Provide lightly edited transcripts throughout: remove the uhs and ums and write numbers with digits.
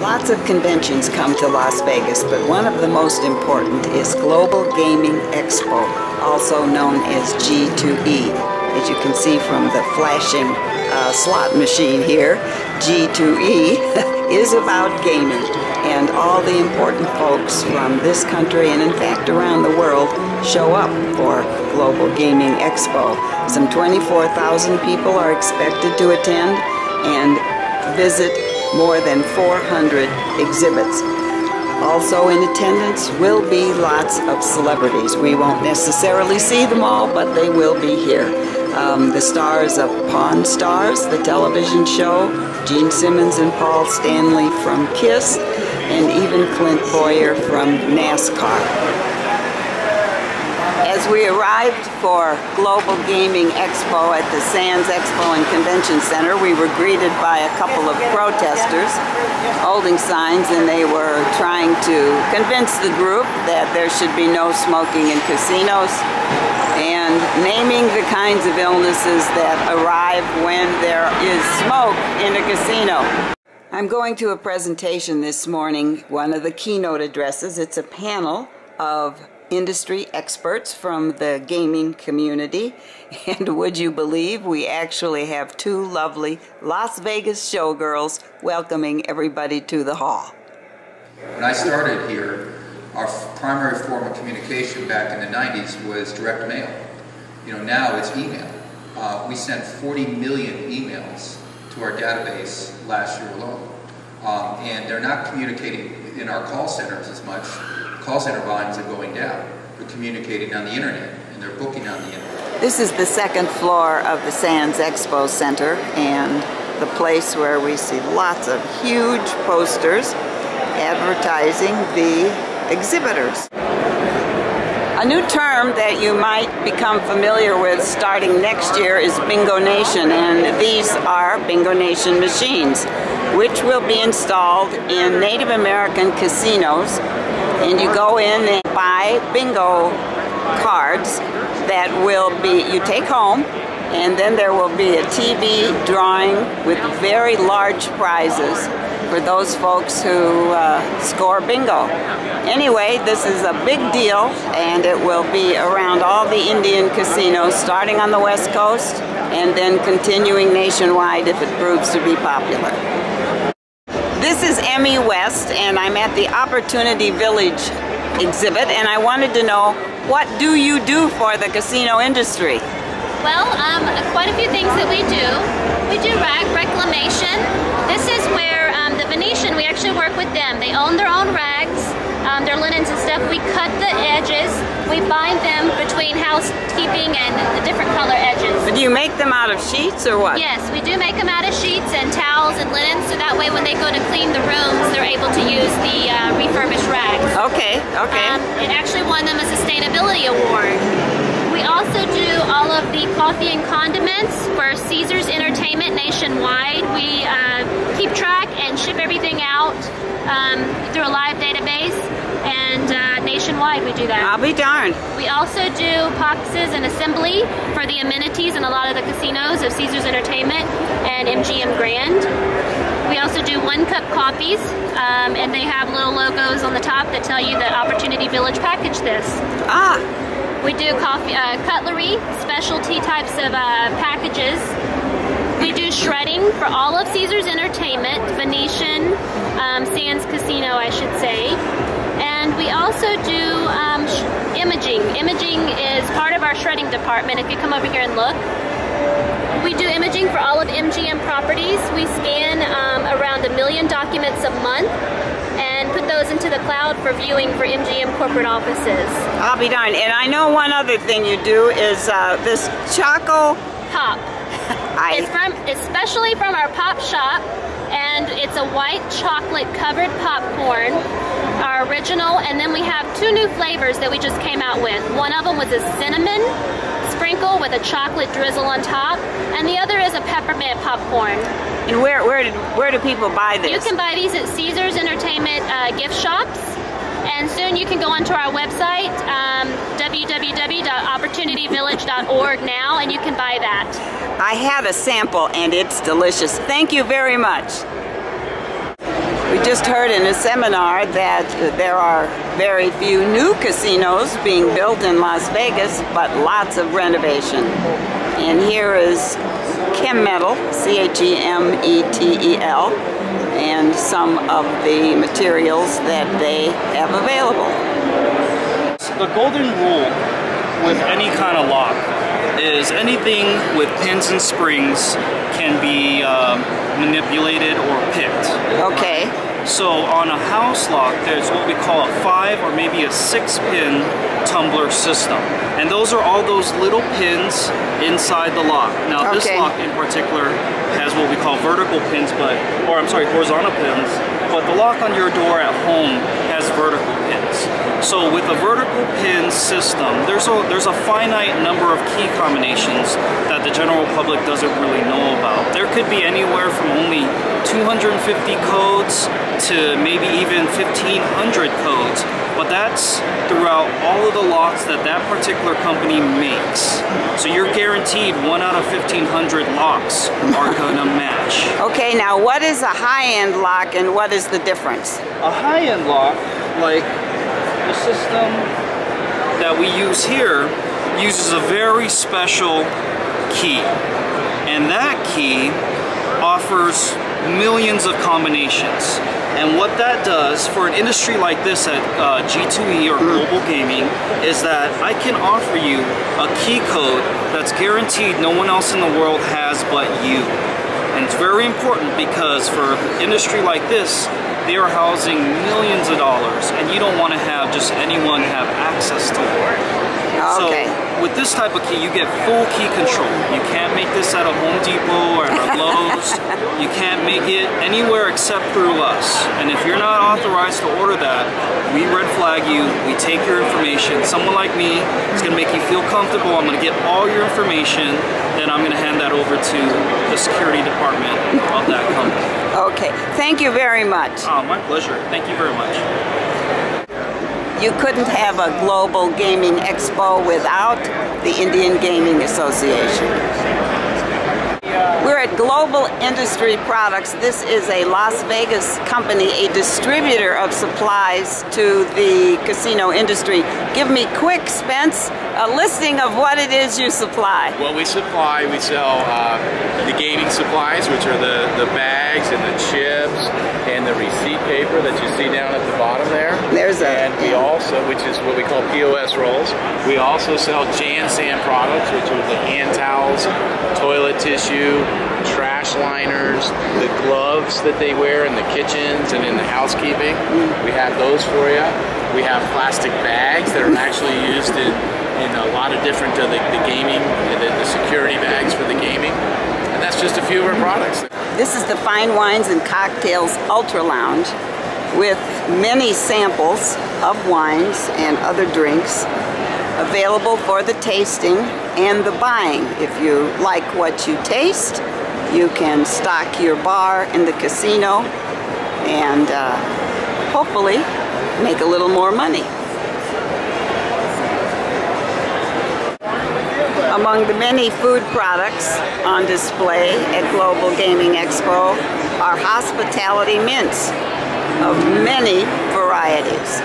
Lots of conventions come to Las Vegas, but one of the most important is Global Gaming Expo, also known as G2E. As you can see from the flashing slot machine here, G2E is about gaming, and all the important folks from this country and in fact around the world show up for Global Gaming Expo. Some 24,000 people are expected to attend and visit more than 400 exhibits. Also in attendance will be lots of celebrities. We won't necessarily see them all, but they will be here. The stars of Pawn Stars, the television show, Gene Simmons and Paul Stanley from KISS, and even Clint Boyer from NASCAR. As we arrived for Global Gaming Expo at the Sands Expo and Convention Center, we were greeted by a couple of protesters holding signs, and they were trying to convince the group that there should be no smoking in casinos and naming the kinds of illnesses that arrive when there is smoke in a casino. I'm going to a presentation this morning, one of the keynote addresses. It's a panel of industry experts from the gaming community, and would you believe we actually have two lovely Las Vegas showgirls welcoming everybody to the hall. When I started here, our primary form of communication back in the 90s was direct mail. You know, now it's email. We sent 40 million emails to our database last year alone, and they're not communicating in our call centers as much. Call center volumes are going down. They're communicating on the internet, and they're booking on the internet. This is the second floor of the Sands Expo Center, and the place where we see lots of huge posters advertising the exhibitors. A new term that you might become familiar with starting next year is Bingo Nation, and these are Bingo Nation machines, which will be installed in Native American casinos. And you go in and buy bingo cards that will be, you take home, and then there will be a TV drawing with very large prizes for those folks who score bingo. Anyway, this is a big deal, and it will be around all the Indian casinos, starting on the West Coast and then continuing nationwide if it proves to be popular. This is Emmy West, and I'm at the Opportunity Village exhibit, and I wanted to know, what do you do for the casino industry? Well, quite a few things that we do. We do rag reclamation. This is where the Venetian, we actually work with them. They own their own rags, their linens and stuff. We cut the edges. We bind them between housekeeping and the different color edges. But do you make them out of sheets or what? Yes, we do make them out of sheets and towels and linens, so that way when they go to clean the rooms, they're able to use the refurbished rags. Okay, okay. It actually won them a sustainability award. We also do all of the coffee and condiments for Caesars Entertainment nationwide. We keep track and ship everything out through a live database, and nationwide we do that. I'll be darned. We also do boxes and assembly for the amenities in a lot of the casinos of Caesars Entertainment and MGM Grand. We also do one-cup coffees, and they have little logos on the top that tell you that Opportunity Village packaged this. Ah! We do coffee, cutlery, specialty types of packages. We do shredding for all of Caesars Entertainment, Venetian, Sands Casino, I should say. And we also do imaging. Imaging is part of our shredding department. If you come over here and look, we do imaging for all of MGM properties. We scan around 1 million documents a month and put those into the cloud for viewing for MGM corporate offices. I'll be darned. And I know one other thing you do is this Choco Pop. It's especially from our pop shop, and it's a white chocolate covered popcorn, our original, and then we have 2 new flavors that we just came out with. One of them was a cinnamon sprinkle with a chocolate drizzle on top, and the other is a peppermint popcorn. And where do people buy this? You can buy these at Caesars Entertainment gift shops, and soon you can go onto our website, www.opportunityvillage.org now, and you can buy that. I had a sample, and it's delicious. Thank you very much. We just heard in a seminar that there are very few new casinos being built in Las Vegas, but lots of renovation. And here is Chemetel, C-H-E-M-E-T-E-L, and some of the materials that they have available. The golden rule with any kind of lock is anything with pins and springs can be manipulated or picked. Okay. So on a house lock, there's what we call a 5 or maybe a 6-pin tumbler system. And those are all those little pins inside the lock. Now this lock in particular has what we call vertical pins, horizontal pins, but the lock on your door at home has vertical pins. So with a vertical pin system, there's a finite number of key combinations that the general public doesn't really know about. There could be anywhere from only 250 codes to maybe even 1,500 codes, but that's throughout all of the locks that that particular company makes. So you're guaranteed 1 out of 1,500 locks are gonna match. Okay, now what is a high-end lock and what is the difference? A high-end lock, like the system that we use here, uses a very special key. And that key offers millions of combinations. And what that does for an industry like this at G2E or Global Gaming is that I can offer you a key code that's guaranteed no one else in the world has but you. And it's very important because for an industry like this, they are housing millions of dollars and you don't want to have just anyone have access to it. Okay. So with this type of key, you get full key control. You can't make this at a Home Depot or at a Lowe's. You can't make it anywhere except through us. And if you're not authorized to order that, we red flag you, we take your information. Someone like me is gonna make you feel comfortable. I'm gonna get all your information, then I'm gonna hand that over to the security department of that company. Okay, thank you very much. My pleasure. Thank you very much. You couldn't have a Global Gaming Expo without the Indian Gaming Association. We're at Global Industry Products. This is a Las Vegas company, a distributor of supplies to the casino industry. Give me quick, Spence, a listing of what it is you supply. Well, we sell the gaming supplies, which are the bags and the chips and the receipt paper that you see down at the bottom there. And we also, which is what we call POS rolls. We also sell Jan-San products, which are the hand towels, toilet tissue, trash liners, the gloves that they wear in the kitchens and in the housekeeping. We have those for you. We have plastic bags that are actually used in a lot of different the gaming, the security bags for the gaming. And that's just a few of our products. This is the Fine Wines and Cocktails Ultra Lounge with many samples of wines and other drinks available for the tasting and the buying. If you like what you taste, you can stock your bar in the casino and hopefully make a little more money. Among the many food products on display at Global Gaming Expo are hospitality mints of many varieties.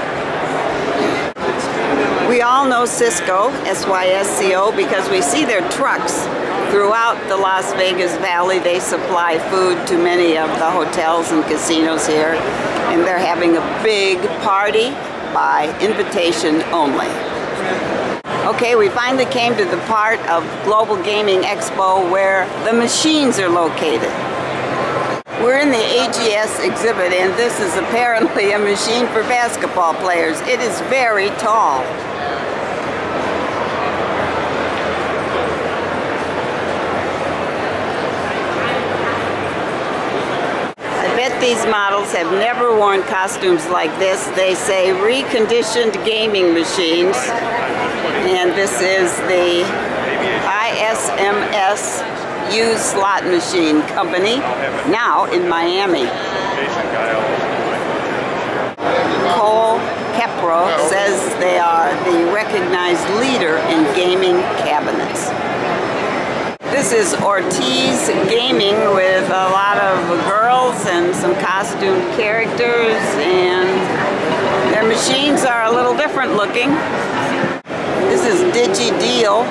We all know Sysco, S-Y-S-C-O, because we see their trucks throughout the Las Vegas Valley. They supply food to many of the hotels and casinos here, and they're having a big party by invitation only. Okay, we finally came to the part of Global Gaming Expo where the machines are located. We're in the AGS exhibit, and this is apparently a machine for basketball players. It is very tall. I bet these models have never worn costumes like this. They say reconditioned gaming machines. And this is the ISMS used slot machine company, now in Miami. Cole Kepro says they are the recognized leader in gaming cabinets. This is Ortiz Gaming with a lot of girls and some costumed characters, and their machines are a little different looking. This is DigiDeal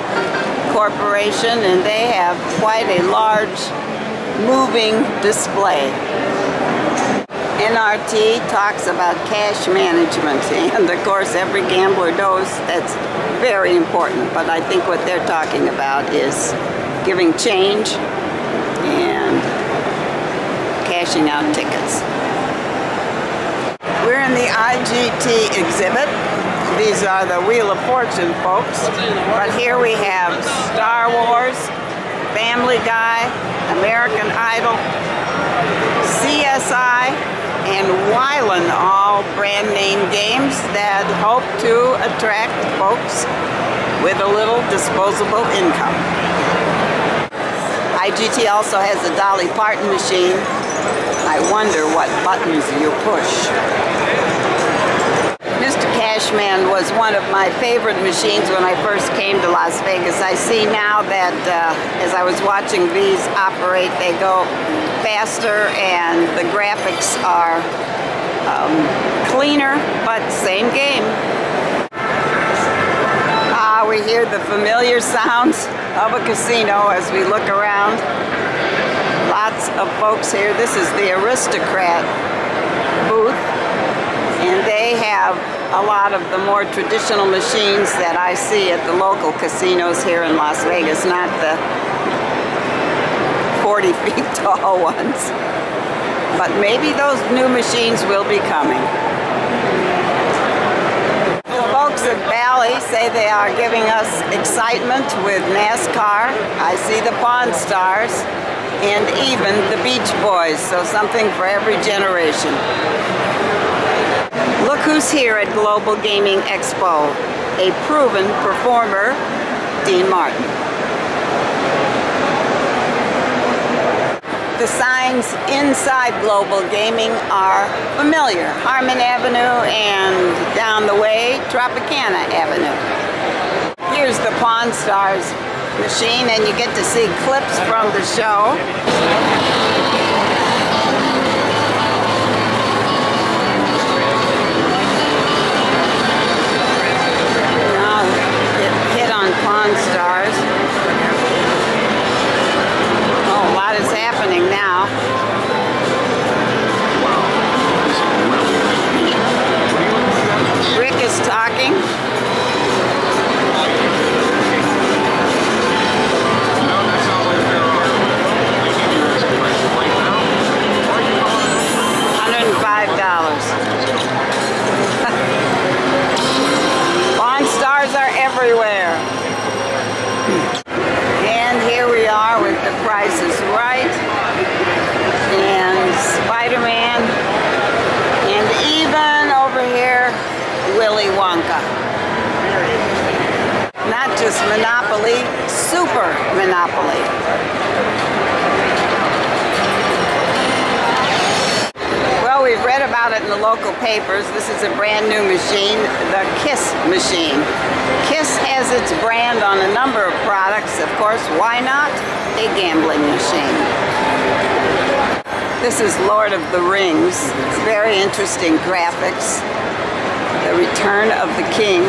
Corporation, and they have quite a large moving display. NRT talks about cash management, and of course every gambler knows that's very important, but I think what they're talking about is giving change and cashing out tickets. We're in the IGT exhibit. These are the Wheel of Fortune folks, but here we have Star Wars, Family Guy, American Idol, CSI, and Wyland, all brand name games that hope to attract folks with a little disposable income. IGT also has a Dolly Parton machine. I wonder what buttons you push. Mr. Cashman was one of my favorite machines when I first came to Las Vegas. I see now that as I was watching these operate, they go faster and the graphics are cleaner, but same game. We hear the familiar sounds of a casino as we look around. Lots of folks here. This is the Aristocrat booth, and they have a lot of the more traditional machines that I see at the local casinos here in Las Vegas, not the 40 feet tall ones. But maybe those new machines will be coming. The folks at Bally say they are giving us excitement with NASCAR. I see the Pawn Stars and even the Beach Boys, so something for every generation. Look who's here at Global Gaming Expo, a proven performer, Dean Martin. The signs inside Global Gaming are familiar. Harmon Avenue and down the way, Tropicana Avenue. Here's the Pawn Stars machine, and you get to see clips from the show. Now it hit on Pawn Stars. Oh, a lot is happening now. Rick is talking. $105. Pawn Stars are everywhere. And here we are with The Price is Right, and Spider-Man, and even over here, Willy Wonka. Not just Monopoly, Super Monopoly. Well, we've read about it in the local papers. This is a brand new machine, the KISS machine. KISS has its brand on a number of products. Of course, why not? A gambling machine. This is Lord of the Rings. Very interesting graphics. The Return of the King.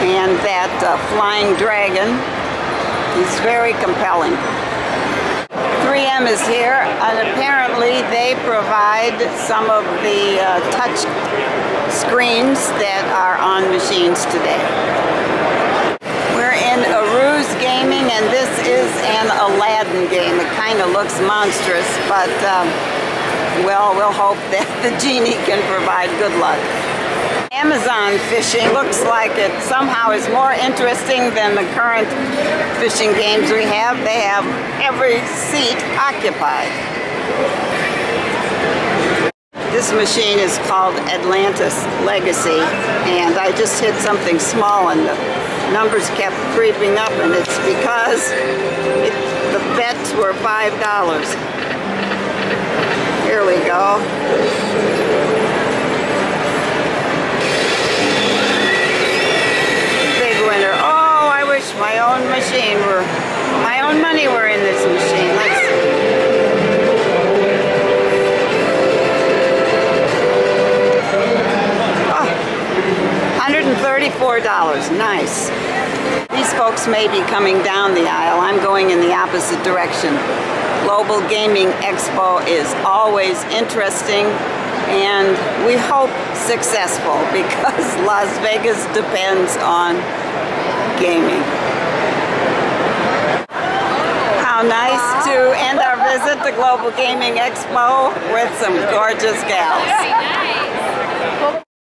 And that flying dragon is very compelling. 3M is here, and apparently they provide some of the touch screens that are on machines today. We're in Aru's Gaming, and this is an Aladdin game. It kind of looks monstrous, but well, we'll hope that the genie can provide good luck. Amazon fishing looks like it somehow is more interesting than the current fishing games we have. They have every seat occupied. This machine is called Atlantis Legacy, and I just hit something small and the numbers kept creeping up, and it's because the bets were $5. Here we go. Winner. Oh, I wish my own money were in this machine. Let's see. Nice. These folks may be coming down the aisle. I'm going in the opposite direction. Global Gaming Expo is always interesting and we hope successful because Las Vegas depends on gaming. How nice to end our visit to Global Gaming Expo with some gorgeous gals.